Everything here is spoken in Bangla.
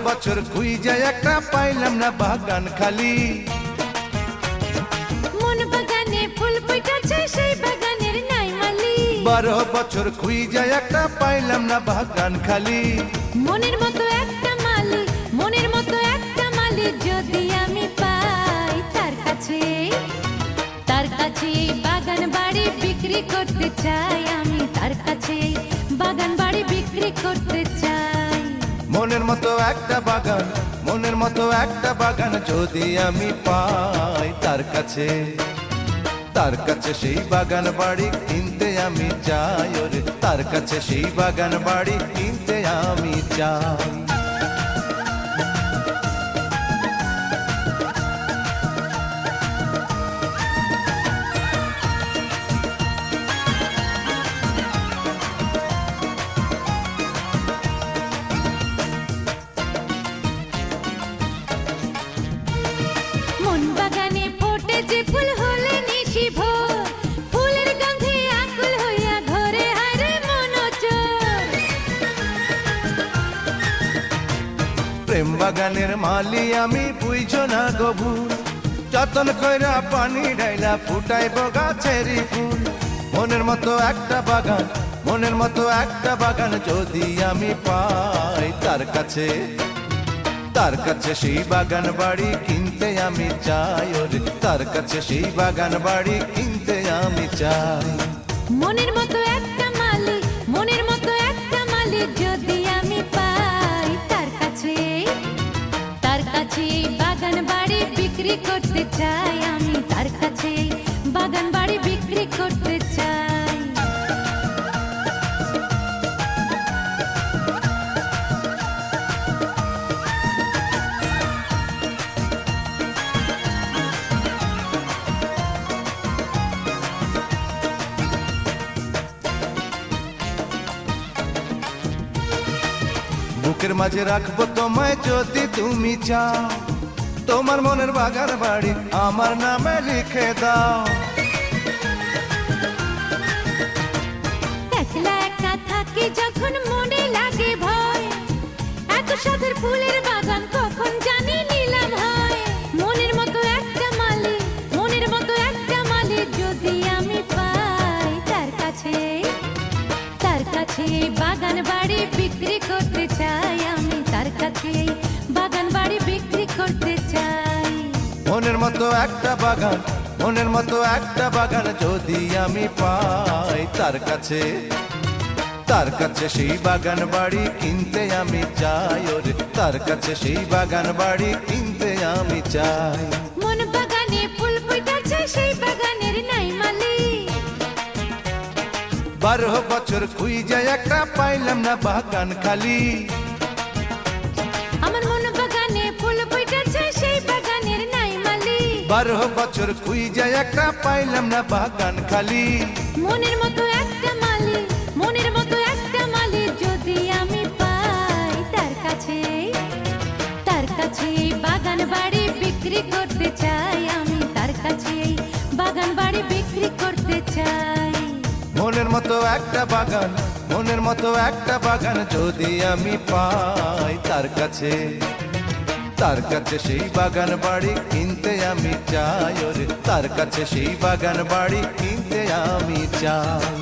বছর খুঁজে একটা পাইলাম না বাগান খালি। মন বাগানে ফুল ফুটেছে সেই বাগানের নাই মালি। 12 বছর খুঁজে একটা পাইলাম না বাগান খালি। মনের মতো একটা মালি, মনের মতো একটা মালি যদি আমি পাই তার কাছে, তার কাছে বাগান বাড়ি বিক্রি করতে চাই আমি, তার কাছে বাগান বাড়ি বিক্রি করতে চাই। মনের মতো একটা বাগান, মনের মতো একটা বাগান যদি আমি পাই তার কাছে, তার কাছে সেই বাগান বাড়ি কিনতে আমি চাই। ওরে তার কাছে সেই বাগান বাড়ি কিনতে আমি চাই। মন বাগানে ফোটে যে ফুল হলে নিশি ভোর, ফুলের গন্ধে আকুল হইয়া ঘরে হারে মনোচর। প্রেম বাগানের মালি আমি বুঝো না গভুর, যতন কইরা পানি ঢাইলা ফুটাইব গাছেরই ফুল। মনের মতো একটা বাগান, মনের মতো একটা বাগান যদি আমি পাই তার কাছে, তার কাছে সেই বাগান বাড়ি কিনতে আমি চাই। ওরে তার কাছে সেই বাগান বাড়ি কিনতে আমি চাই। মনের মতো একটা মালি, মনের মতো একটা মালি যদি আমি পাই তার কাছে, তার কাছে বাগান বাড়ি বিক্রি করতে চাই আমি, তার কাছে বাগান বাড়ি বিক্রি করতে চাই। বুকের মাঝে রাখবো তোমায় যদি তুমি চাও, তোমার মনের বাগান বাড়ি আমার নামে লিখে দাও। একলা একা থাকি যখন মনে লাগে ভয়, এত সাধের ফুলের বাগান কখন জানি নিলাম হয়। মনের মতো একটা মালি, মনের মতো একটা মালি যদি আমি পাই তার কাছে, তার কাছে বাগান বাড়ি বিক্রি করতে চাই আমি, তার কাছে বাগান বাড়ি বিক্রি করতে চাই। মনের মতো একটা বাগান, মনের মতো একটা বাগান যদি আমি পাই তার কাছে, তার কাছে সেই বাগান বাড়ি কিনতে আমি চাই। ওরে তার কাছে সেই বাগান বাড়ি কিনতে আমি চাই। মন বাগানে ফুল ফুটেছে সেই বাগানের নাই মালি। 12 বছর খুঁজে একটা পাইলাম না বাগান খালি। আমার মন বাগানে ফুল ফুটেছে সেই বাগানের নাই মালি। 12 বছর খুঁজে একটা পাইলাম না বাগান খালি। মনের মতো একটা মালি, মনের মতো একটা মালি যদি আমি পাই তার কাছে, তার কাছে বাগান বাড়ি বিক্রি করতে চাই আমি, তার কাছে বাগান বাড়ি বিক্রি করতে চাই। মনের মতো একটা বাগান, মনের মতো একটা বাগান যদি আমি পাই তার কাছে, তার কাছে সেই বাগান বাড়ি কিনতে আমি চাই। ওরে তার কাছে সেই বাগান বাড়ি কিনতে আমি চাই।